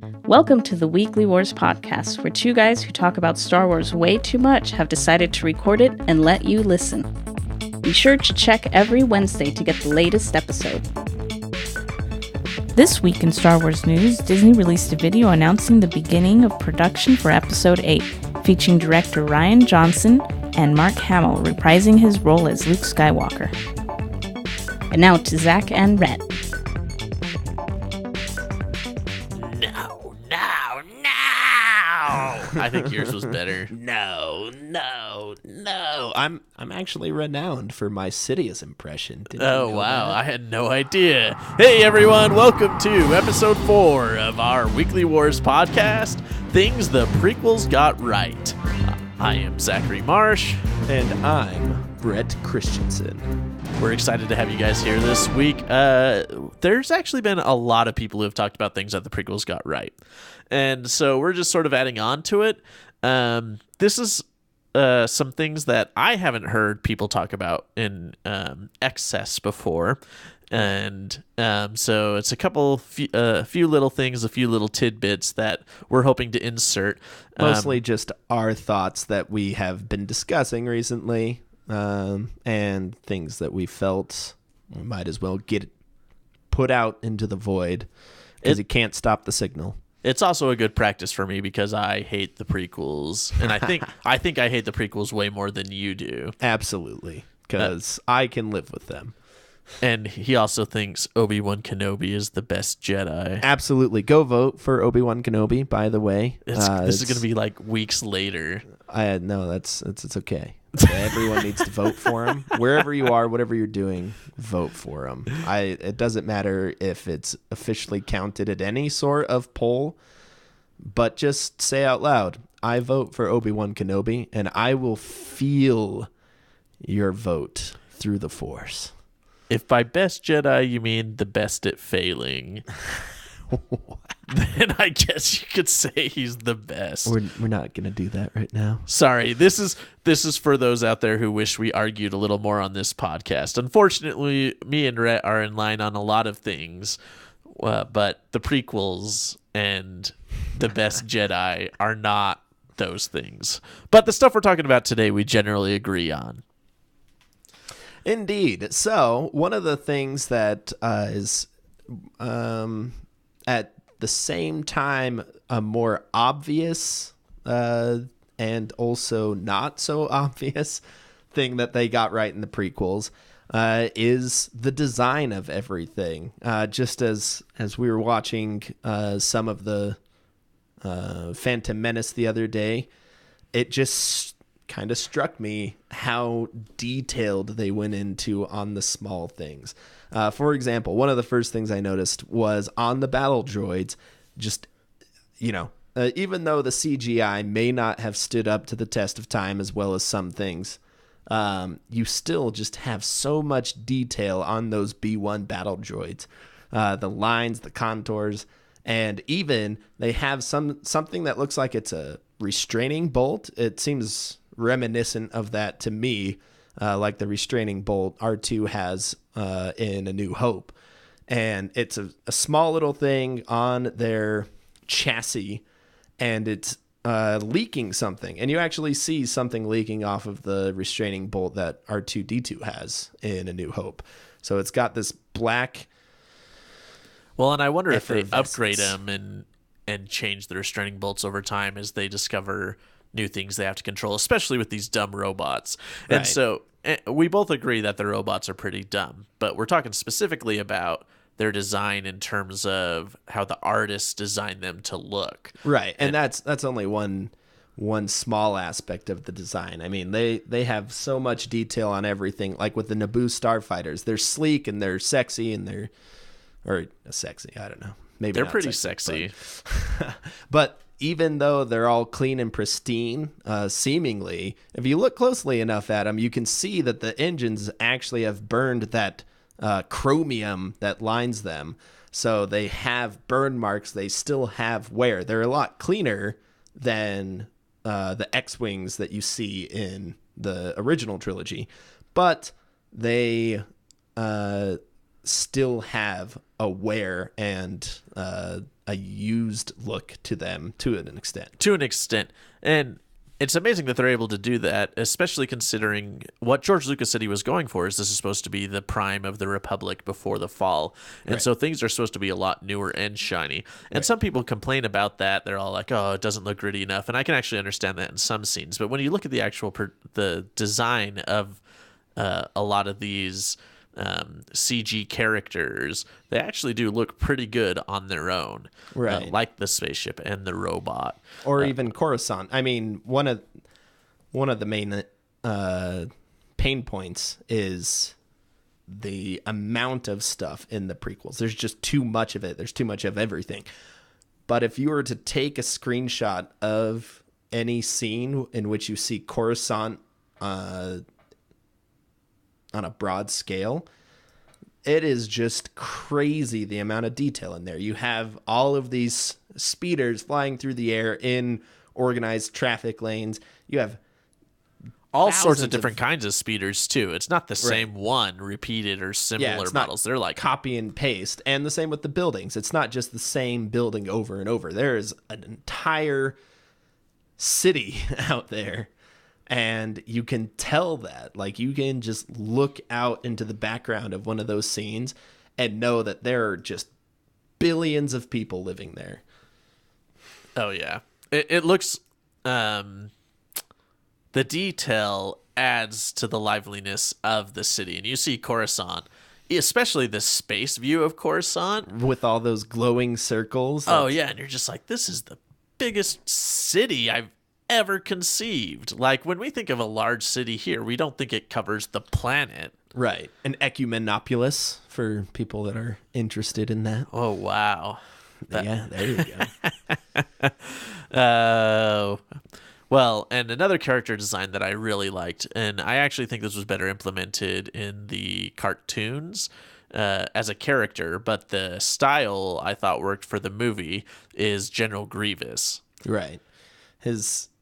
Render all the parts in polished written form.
Welcome to the Weekly Wars podcast, where two guys who talk about Star Wars way too much have decided to record it and let you listen. Be sure to check every Wednesday to get the latest episode. This week in Star Wars news, Disney released a video announcing the beginning of production for Episode 8, featuring director Rian Johnson and Mark Hamill reprising his role as Luke Skywalker. And now to Zach and Rhett. I think yours was better. No. I'm actually renowned for my Sidious impression. Oh, wow. That? I had no idea. Hey, everyone. Welcome to episode 4 of our Weekly Wars podcast, Things the Prequels Got Right. I am Zachary Marsh. And I'm Rhett Christensen. We're excited to have you guys here this week. There's actually been a lot of people who have talked about things that the prequels got right. And so we're just sort of adding on to it. This is some things that I haven't heard people talk about in excess before. And so it's a few little things, a few little tidbits that we're hoping to insert. Mostly just our thoughts that we have been discussing recently, and things that we felt we might as well get put out into the void because you can't stop the signal. It's also a good practice for me because I hate the prequels, and I think I hate the prequels way more than you do. Absolutely, because I can live with them. And he also thinks Obi-Wan Kenobi is the best Jedi. Absolutely. Go vote for Obi-Wan Kenobi, by the way. This is going to be like weeks later. No, it's okay. Everyone needs to vote for him. Wherever you are, whatever you're doing, vote for him. It doesn't matter if it's officially counted at any sort of poll, but just say out loud, I vote for Obi-Wan Kenobi, and I will feel your vote through the Force. If by best Jedi you mean the best at failing, then I guess you could say he's the best. We're not going to do that right now. Sorry, this is for those out there who wish we argued a little more on this podcast. Unfortunately, me and Rhett are in line on a lot of things, but the prequels and the best Jedi are not those things. But the stuff we're talking about today, we generally agree on. Indeed. So one of the things that is at the same time a more obvious and also not so obvious thing that they got right in the prequels is the design of everything. Just as we were watching some of the Phantom Menace the other day, it just kind of struck me how detailed they went into on the small things. For example, one of the first things I noticed was on the battle droids, just, even though the CGI may not have stood up to the test of time as well as some things, you still just have so much detail on those B1 battle droids. The lines, the contours, and even they have something that looks like it's a restraining bolt. It seems reminiscent of that to me, like the restraining bolt R2 has in A New Hope. And it's a small little thing on their chassis, and it's leaking something. And you actually see something leaking off of the restraining bolt that R2-D2 has in A New Hope. So it's got this black... Well, and I wonder if they upgrade them and change the restraining bolts over time as they discover new things they have to control, especially with these dumb robots. Right. And so we both agree that the robots are pretty dumb, but we're talking specifically about their design in terms of how the artists designed them to look. Right. And that's only one small aspect of the design. I mean, they have so much detail on everything. Like with the Naboo starfighters, they're sleek and they're sexy and sexy. I don't know. Maybe they're pretty sexy. But even though they're all clean and pristine, seemingly, if you look closely enough at them, you can see that the engines actually have burned that chromium that lines them. So they have burn marks. They still have wear. They're a lot cleaner than the X-Wings that you see in the original trilogy. But they still have a wear and a used look to them to an extent. To an extent. And it's amazing that they're able to do that, especially considering what George Lucas said he was going for is this is supposed to be the prime of the Republic before the fall. And so things are supposed to be a lot newer and shiny. And some people complain about that. They're all like, oh, it doesn't look gritty enough. And I can actually understand that in some scenes. But when you look at the actual the design of a lot of these CG characters, they actually do look pretty good on their own, right? Like the spaceship and the robot, or even Coruscant. I mean, one of the main pain points is the amount of stuff in the prequels. There's just too much of it. There's too much of everything. But if you were to take a screenshot of any scene in which you see Coruscant on a broad scale, it is just crazy the amount of detail in there. You have all of these speeders flying through the air in organized traffic lanes. You have all sorts of different kinds of speeders too. It's not the same one repeated or similar models. They're like copy and paste. And the same with the buildings. It's not just the same building over and over. There is an entire city out there. And you can tell that, like, you can just look out into the background of one of those scenes and know that there are just billions of people living there. Oh, yeah. It looks, the detail adds to the liveliness of the city. And you see Coruscant, especially the space view of Coruscant. With all those glowing circles. Oh, yeah. And you're just like, this is the biggest city I've ever conceived. Like, when we think of a large city here, we don't think it covers the planet. Right. An ecumenopolis for people that are interested in that. Oh, wow. Yeah, there you go. Well, and another character design that I really liked, and I actually think this was better implemented in the cartoons as a character, but the style I thought worked for the movie, is General Grievous. Right.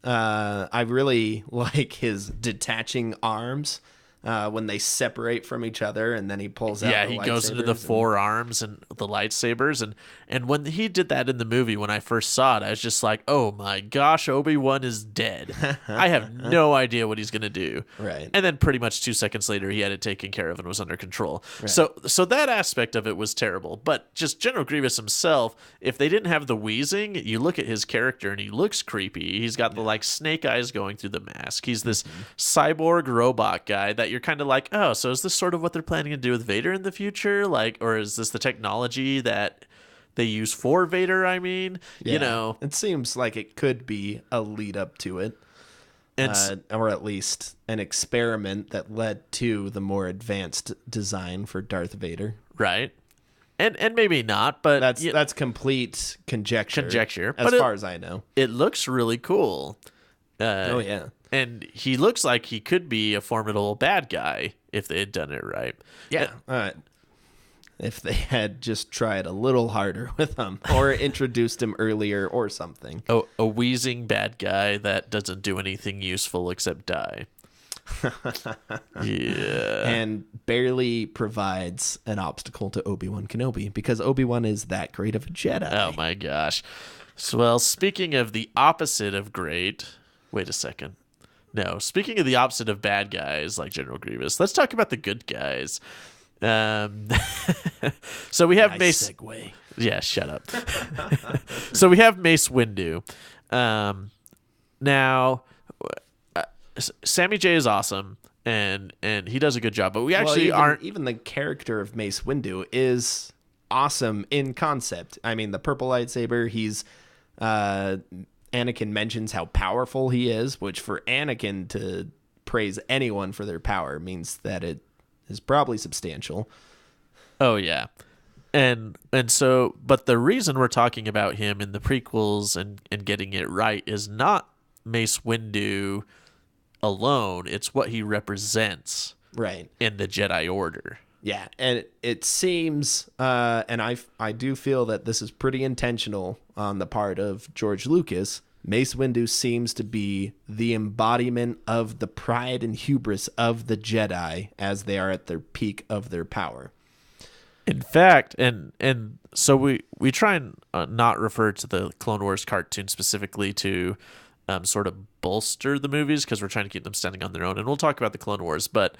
I really like his detaching arms when they separate from each other, and then he pulls out. Yeah, he goes into the forearms and the lightsabers, and when he did that in the movie, when I first saw it, I was just like, oh my gosh, Obi-Wan is dead. I have no idea what he's gonna do. Right. And then pretty much 2 seconds later, he had it taken care of and was under control. Right. So that aspect of it was terrible. But just General Grievous himself, if they didn't have the wheezing, you look at his character and he looks creepy. He's got the like snake eyes going through the mask. He's this cyborg robot guy that you're kind of like, oh, so is this sort of what they're planning to do with Vader in the future? Like, or is this the technology that they use for Vader? I mean, you know, it seems like it could be a lead up to it, or at least an experiment that led to the more advanced design for Darth Vader. Right. And maybe not, but that's complete conjecture. As far as I know, it looks really cool. Oh yeah. And he looks like he could be a formidable bad guy if they had done it right. Yeah. If they had just tried a little harder with him, or introduced him earlier or something. Oh, a wheezing bad guy that doesn't do anything useful except die. Yeah. And barely provides an obstacle to Obi-Wan Kenobi, because Obi-Wan is that great of a Jedi. Oh my gosh. So, well, speaking of the opposite of great... Wait a second. No, speaking of the opposite of bad guys like General Grievous, let's talk about the good guys. So we have Mace. Segue. Yeah, shut up. So we have Mace Windu. Now, Sammy J is awesome, and he does a good job. But we actually aren't. Even the character of Mace Windu is awesome in concept. I mean, the purple lightsaber. He's Anakin mentions how powerful he is, which for Anakin to praise anyone for their power means that it is probably substantial. Oh yeah. And so, but the reason we're talking about him in the prequels and getting it right is not Mace Windu alone. It's what he represents right in the Jedi Order. Yeah, and it seems, and I do feel that this is pretty intentional on the part of George Lucas. Mace Windu seems to be the embodiment of the pride and hubris of the Jedi as they are at their peak of their power. In fact, and so we try and not refer to the Clone Wars cartoon specifically to sort of bolster the movies, because we're trying to keep them standing on their own. And we'll talk about the Clone Wars, but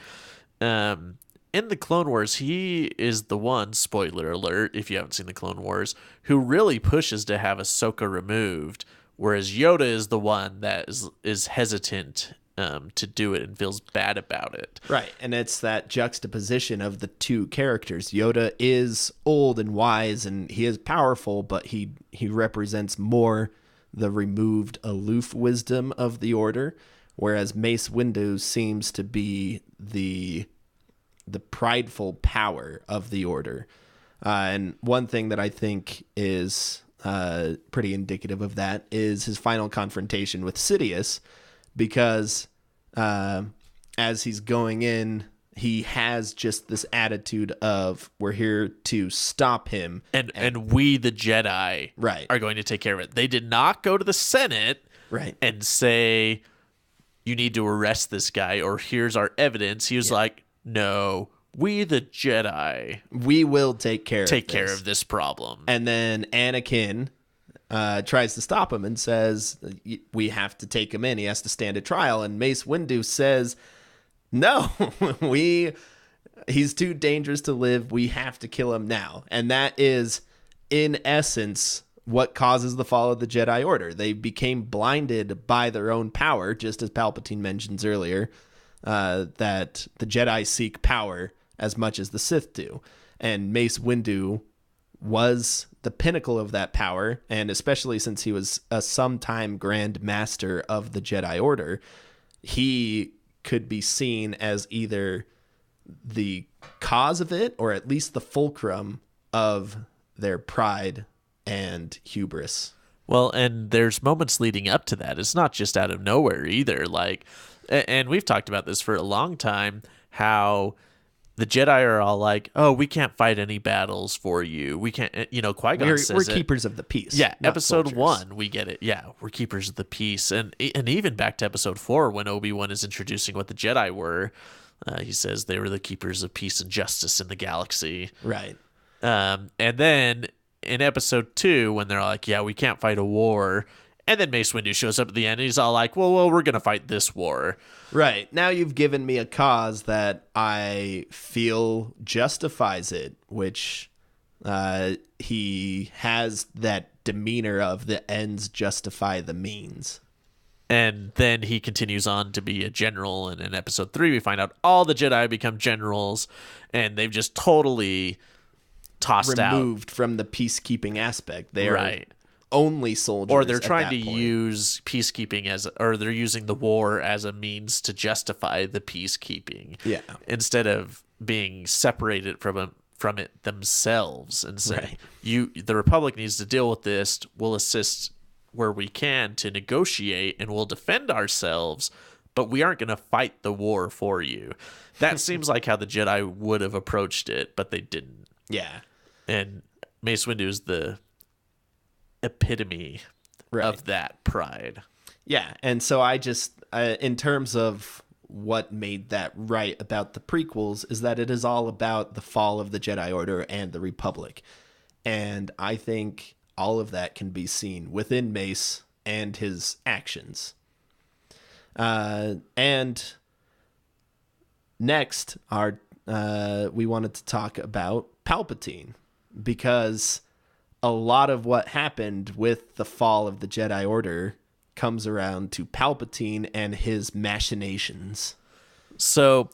in the Clone Wars, he is the one, spoiler alert, if you haven't seen the Clone Wars, who really pushes to have Ahsoka removed, whereas Yoda is the one that is hesitant to do it and feels bad about it. Right, and it's that juxtaposition of the two characters. Yoda is old and wise, and he is powerful, but he represents more the removed, aloof wisdom of the Order, whereas Mace Windu seems to be the prideful power of the Order. And one thing that I think is pretty indicative of that is his final confrontation with Sidious, because as he's going in, he has just this attitude of, we're here to stop him. And we, the Jedi, are going to take care of it. They did not go to the Senate and say, you need to arrest this guy, or here's our evidence. He was like, no, we, the Jedi, we will take care of this problem. And then Anakin tries to stop him and says, we have to take him in. He has to stand a trial. And Mace Windu says, no, he's too dangerous to live. We have to kill him now. And that is, in essence, what causes the fall of the Jedi Order. They became blinded by their own power, just as Palpatine mentions earlier, that the Jedi seek power as much as the Sith do. And Mace Windu was the pinnacle of that power, and especially since he was a sometime Grand Master of the Jedi Order, he could be seen as either the cause of it, or at least the fulcrum of their pride and hubris. Well, and there's moments leading up to that. It's not just out of nowhere either. Like, and we've talked about this for a long time, how the Jedi are all like, oh, we can't fight any battles for you. We can't, Qui-Gon says we're keepers of the peace. Yeah, episode soldiers. 1, we get it. Yeah, we're keepers of the peace. And even back to episode 4, when Obi-Wan is introducing what the Jedi were, he says they were the keepers of peace and justice in the galaxy. Right. And then in episode 2, when they're like, yeah, we can't fight a war, and then Mace Windu shows up at the end, and he's all like, well, we're going to fight this war. Right. Now you've given me a cause that I feel justifies it, which he has that demeanor of the ends justify the means. And then he continues on to be a general, and in episode 3, we find out all the Jedi become generals, and they've just totally tossed removed from the peacekeeping aspect. They are only soldiers, or they're trying to use peacekeeping or they're using the war as a means to justify the peacekeeping. Yeah, instead of being separated from it themselves and saying, the Republic needs to deal with this. We'll assist where we can to negotiate, and we'll defend ourselves, but we aren't going to fight the war for you. That seems like how the Jedi would have approached it, but they didn't. Yeah, and Mace Windu is the epitome of that pride. Yeah, and so I just, in terms of what made that right about the prequels, is that it is all about the fall of the Jedi Order and the Republic. And I think all of that can be seen within Mace and his actions. And next, we wanted to talk about Palpatine, because a lot of what happened with the fall of the Jedi Order comes around to Palpatine and his machinations. So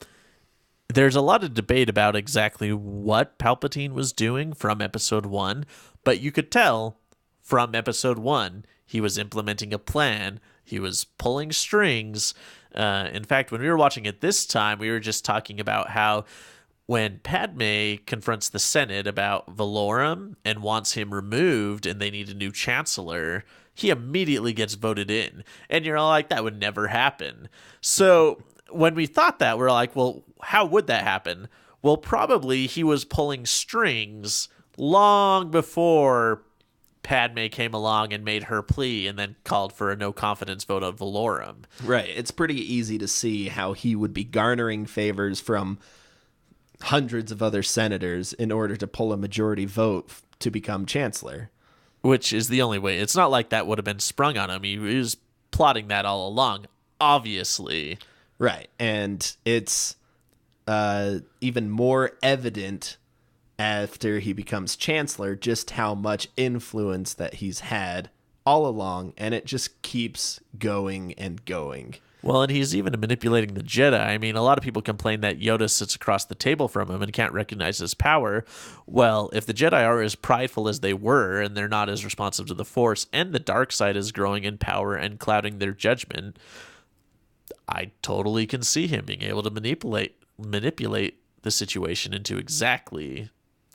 there's a lot of debate about exactly what Palpatine was doing from episode 1, but you could tell from episode 1 he was implementing a plan. He was pulling strings. In fact, when we were watching it this time, we were just talking about how when Padme confronts the Senate about Valorum and wants him removed and they need a new chancellor, he immediately gets voted in. And you're all like, that would never happen. So when we thought that, we're like, well, how would that happen? Well, probably he was pulling strings long before Padme came along and made her plea and then called for a no confidence vote on Valorum. Right. It's pretty easy to see how he would be garnering favors from hundreds of other senators in order to pull a majority vote to become chancellor. Which is the only way. It's not like that would have been sprung on him. He was plotting that all along, obviously. Right. And it's even more evident after he becomes chancellor just how much influence that he's had all along, and it just keeps going and going. Well, and he's even manipulating the Jedi. I mean, a lot of people complain that Yoda sits across the table from him and can't recognize his power. Well, if the Jedi are as prideful as they were, and they're not as responsive to the Force, and the dark side is growing in power and clouding their judgment, I totally can see him being able to manipulate the situation into exactly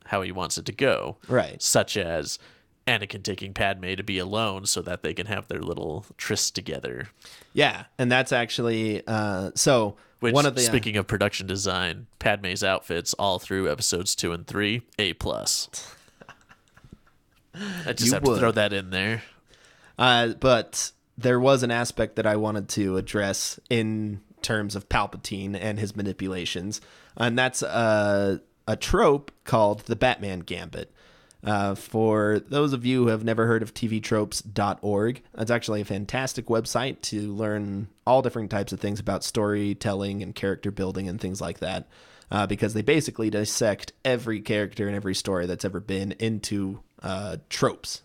how he wants it to go. Right. Such as Anakin taking Padme to be alone so that they can have their little tryst together. Yeah, and that's actually Which, one of the speaking of production design, Padme's outfits all through episodes 2 and 3, A+. I just have to throw that in there. But there was an aspect that I wanted to address in terms of Palpatine and his manipulations, and that's a trope called the Batman Gambit. For those of you who have never heard of tvtropes.org, it's actually a fantastic website to learn all different types of things about storytelling and character building and things like that, because they basically dissect every character and every story that's ever been into tropes.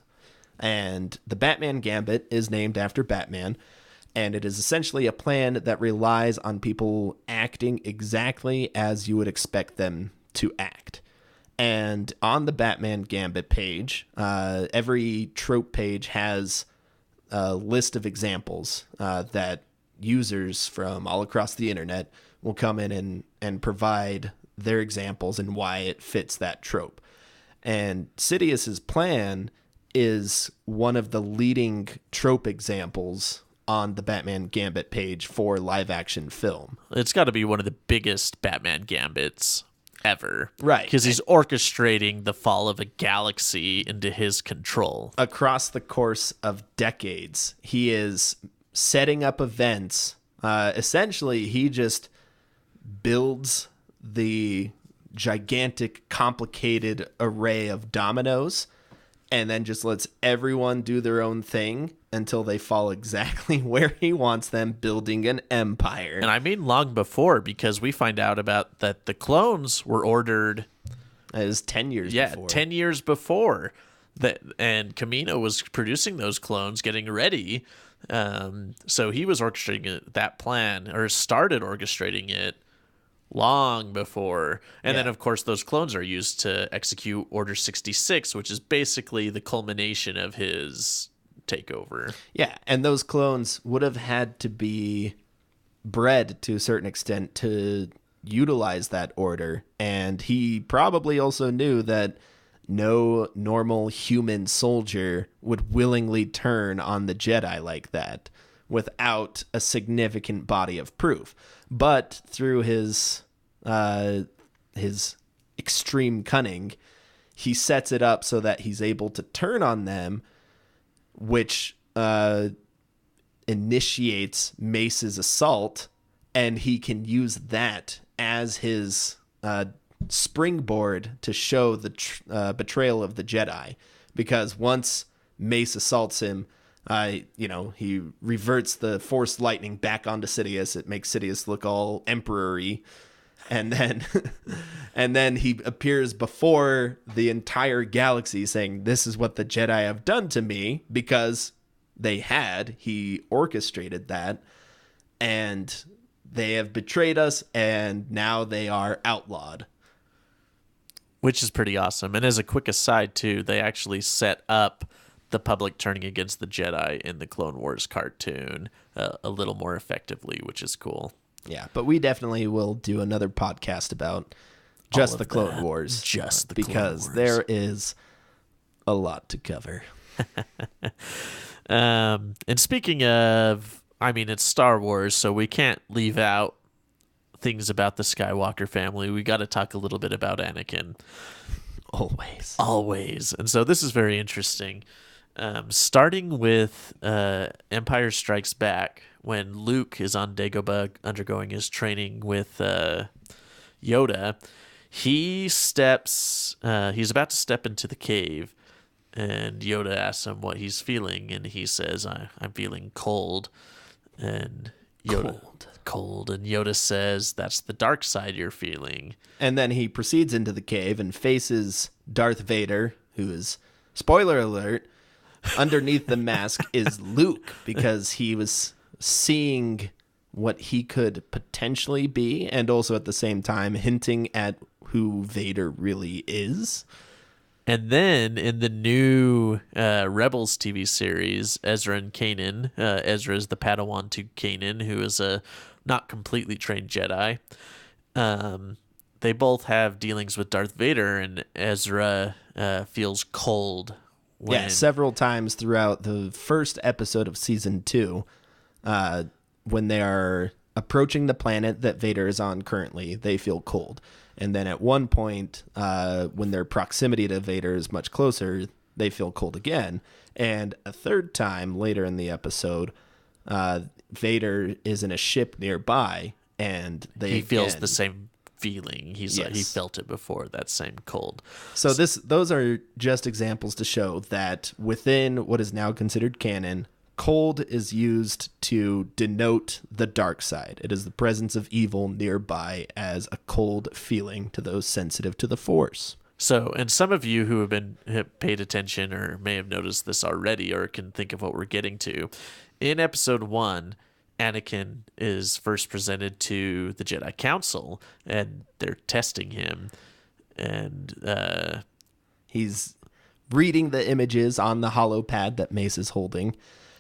And the Batman Gambit is named after Batman, and it is essentially a plan that relies on people acting exactly as you would expect them to act. And on the Batman Gambit page, every trope page has a list of examples that users from all across the internet will come in and provide their examples and why it fits that trope. And Sidious's plan is one of the leading trope examples on the Batman Gambit page for live action film. It's got to be one of the biggest Batman Gambits ever. Right. Because he's orchestrating the fall of a galaxy into his control. Across the course of decades, he is setting up events. Essentially, he just builds the gigantic, complicated array of dominoes and then just lets everyone do their own thing until they fall exactly where he wants them, building an empire. And I mean long before, because we find out about that the clones were ordered. It was 10 years before. 10 years before. And Kamino was producing those clones, getting ready. So he was orchestrating that plan, or started orchestrating it long before. And then, of course, those clones are used to execute Order 66, which is basically the culmination of his takeover. Yeah, and those clones would have had to be bred to a certain extent to utilize that order. And he probably also knew that no normal human soldier would willingly turn on the Jedi like that without a significant body of proof. But through his extreme cunning, he sets it up so that he's able to turn on them, which initiates Mace's assault, and he can use that as his springboard to show the betrayal of the Jedi. Because once Mace assaults him, he reverts the Force lightning back onto Sidious. It makes Sidious look all emperor-y. And then he appears before the entire galaxy saying, "This is what the Jedi have done to me," because he orchestrated that, and they have betrayed us, and now they are outlawed. Which is pretty awesome. And as a quick aside, too, they actually set up the public turning against the Jedi in the Clone Wars cartoon a little more effectively, which is cool. Yeah, but we definitely will do another podcast about just the Clone Wars. Just the because Clone Wars. There is a lot to cover. And speaking of, it's Star Wars, so we can't leave out things about the Skywalker family. We got to talk a little bit about Anakin. Always. And so this is very interesting. Starting with Empire Strikes Back, when Luke is on Dagobah undergoing his training with Yoda, He's about to step into the cave, and Yoda asks him what he's feeling, and he says, I'm feeling cold. And Cold. And Yoda says, that's the dark side you're feeling. And then he proceeds into the cave and faces Darth Vader, who is, spoiler alert, underneath the mask is Luke, because he was seeing what he could potentially be, and also at the same time hinting at who Vader really is. And then in the new Rebels TV series, Ezra and Kanan, Ezra is the Padawan to Kanan, who is a not completely trained Jedi. They both have dealings with Darth Vader, and Ezra feels cold. Several times throughout the first episode of season 2, when they are approaching the planet that Vader is on currently, they feel cold. And then at one point, when their proximity to Vader is much closer, they feel cold again. And a third time later in the episode, Vader is in a ship nearby, and he feels the same feeling. He felt it before, that same cold. So those are just examples to show that within what is now considered canon, cold is used to denote the dark side. It is the presence of evil nearby as a cold feeling to those sensitive to the Force. So, and some of you who have paid attention or may have noticed this already or can think of what we're getting to, in episode 1, Anakin is first presented to the Jedi Council, and they're testing him, and he's reading the images on the holopad that Mace is holding.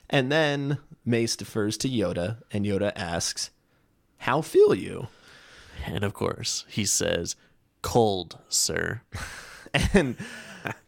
And then Mace defers to Yoda, and Yoda asks, "How feel you?" And of course, he says, "Cold, sir." And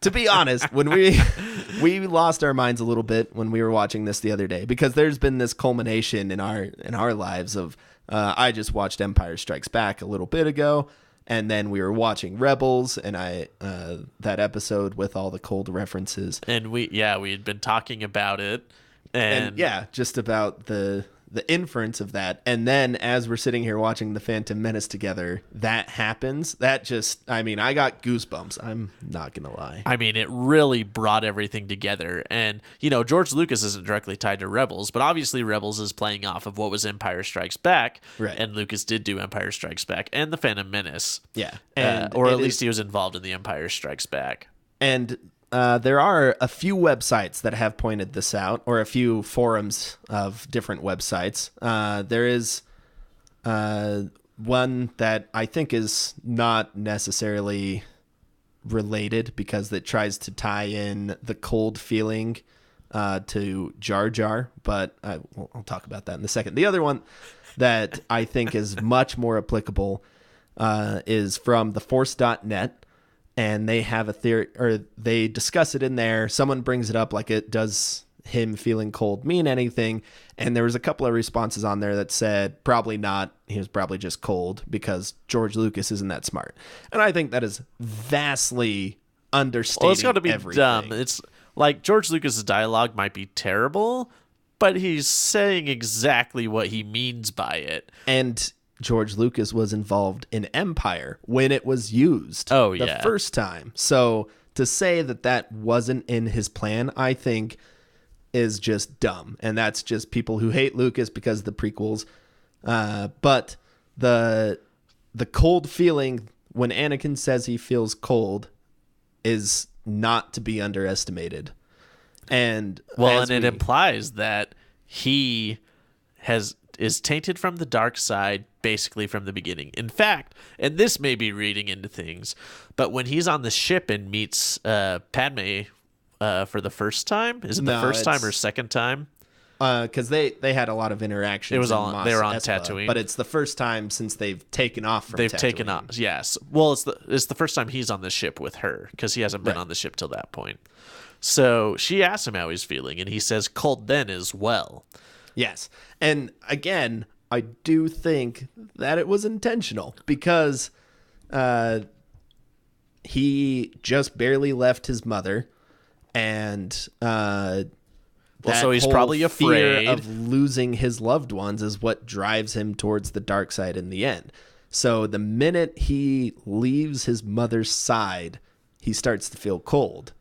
to be honest, when we lost our minds a little bit when we were watching this the other day, because there's been this culmination in our lives of I just watched Empire Strikes Back a little bit ago, and then we were watching Rebels, and that episode with all the cold references. And we had been talking about it. And just about the inference of that. And then as we're sitting here watching The Phantom Menace together, that happens. That just, I got goosebumps. I'm not going to lie. It really brought everything together. And, George Lucas isn't directly tied to Rebels, but obviously Rebels is playing off of what was Empire Strikes Back. Right. And Lucas did do Empire Strikes Back and The Phantom Menace. Yeah. Or at least he was involved in the Empire Strikes Back. And there are a few websites that have pointed this out, or a few forums of different websites. There is one that I think is not necessarily related because it tries to tie in the cold feeling to Jar Jar, but I'll talk about that in a second. The other one that I think is much more applicable is from theforce.net. And they have a theory, or they discuss it in there. Someone brings it up like, it does him feeling cold mean anything? And there was a couple of responses on there that said probably not. He was probably just cold because George Lucas isn't that smart. And I think that is vastly understating. Well, it's got to be everything. dumb. It's like George Lucas's dialogue might be terrible, but he's saying exactly what he means by it. And George Lucas was involved in Empire when it was used the first time. So to say that wasn't in his plan, I think is just dumb. And that's just people who hate Lucas because of the prequels. But the cold feeling when Anakin says he feels cold is not to be underestimated. And it implies that he is tainted from the dark side basically from the beginning. In fact, and this may be reading into things, but when he's on the ship and meets Padme for the first time, is it the first time or second time? Because they had a lot of interactions. It was they were on Espa, Tatooine, but it's the first time since they've taken off from. They've Tatooine. taken off. Yes. Well, it's the first time he's on the ship with her because he hasn't been on the ship till that point. So she asks him how he's feeling, and he says cold then as well. Yes. And again, I do think that it was intentional because he just barely left his mother, and so he's probably afraid of losing his loved ones is what drives him towards the dark side in the end. So the minute he leaves his mother's side, he starts to feel cold.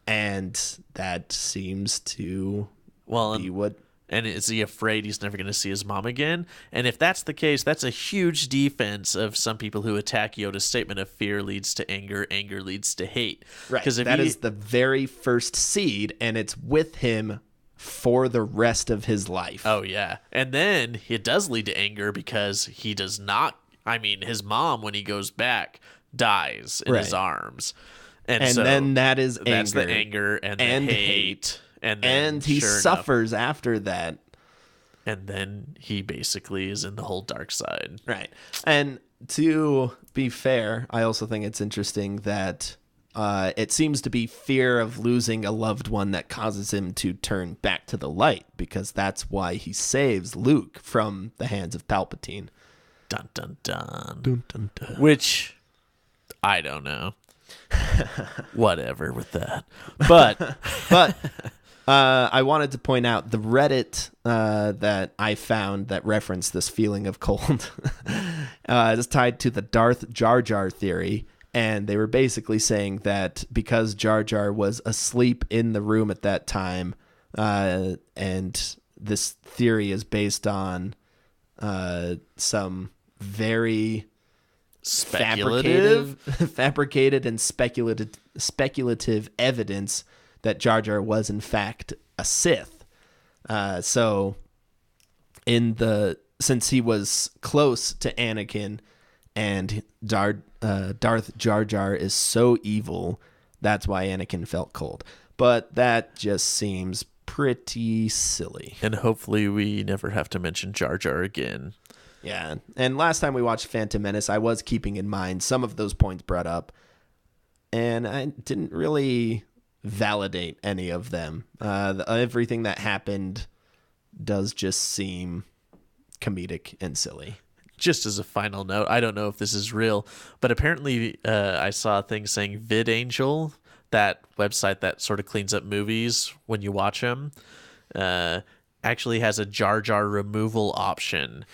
And that seems to be what... And is he afraid he's never going to see his mom again? And if that's the case, that's a huge defense of some people who attack Yoda's statement of fear leads to anger, anger leads to hate. Right. Because that is the very first seed, and it's with him for the rest of his life. Oh, yeah. And then it does lead to anger because he does not... I mean, his mom, when he goes back, dies in his arms. And so then that is anger. That's the anger and the hate. And he suffers after that. And then he basically is in the whole dark side. Right. And to be fair, I also think it's interesting that it seems to be fear of losing a loved one that causes him to turn back to the light, because that's why he saves Luke from the hands of Palpatine. Dun, dun, dun. Dun, dun, dun. Which, I don't know. Whatever with that. But I wanted to point out the Reddit that I found that referenced this feeling of cold is tied to the Darth Jar Jar theory. And they were basically saying that because Jar Jar was asleep in the room at that time, and this theory is based on some very fabricated and speculative evidence that Jar Jar was in fact a Sith. So since he was close to Anakin, and Darth Jar Jar is so evil, that's why Anakin felt cold. But that just seems pretty silly. And hopefully we never have to mention Jar Jar again. Yeah, and last time we watched Phantom Menace, I was keeping in mind some of those points brought up, and I didn't really validate any of them. Everything that happened does just seem comedic and silly. Just as a final note, I don't know if this is real, but apparently I saw a thing saying VidAngel, that website that sort of cleans up movies when you watch them, actually has a Jar Jar removal option.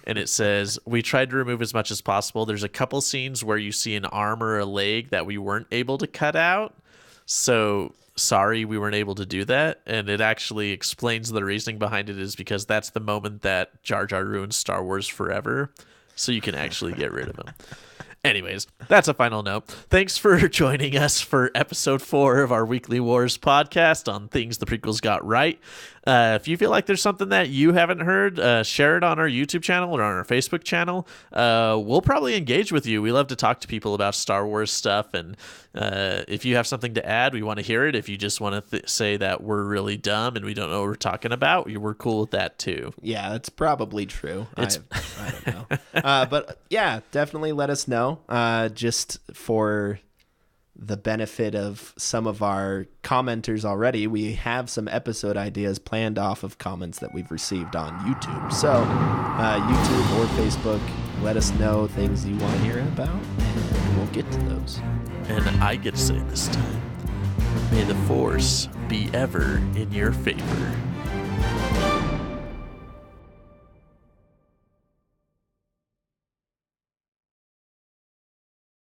And it says, we tried to remove as much as possible. There's a couple scenes where you see an arm or a leg that we weren't able to cut out. So sorry, we weren't able to do that. And it actually explains the reasoning behind it is because that's the moment that Jar Jar ruins Star Wars forever. So you can actually get rid of him. Anyways, that's a final note. Thanks for joining us for episode 4 of our Weekly Wars podcast on things the prequels got right. If you feel like there's something that you haven't heard, share it on our YouTube channel or on our Facebook channel. We'll probably engage with you. We love to talk to people about Star Wars stuff. And if you have something to add, we want to hear it. If you just want to say that we're really dumb and we don't know what we're talking about, we're cool with that too. Yeah, that's probably true. I don't know. But yeah, definitely let us know. Just for the benefit of some of our commenters already, we have some episode ideas planned off of comments that we've received on YouTube. So YouTube or Facebook, let us know things you want to hear about, and we'll get to those. And I get to say this time, may the Force be ever in your favor.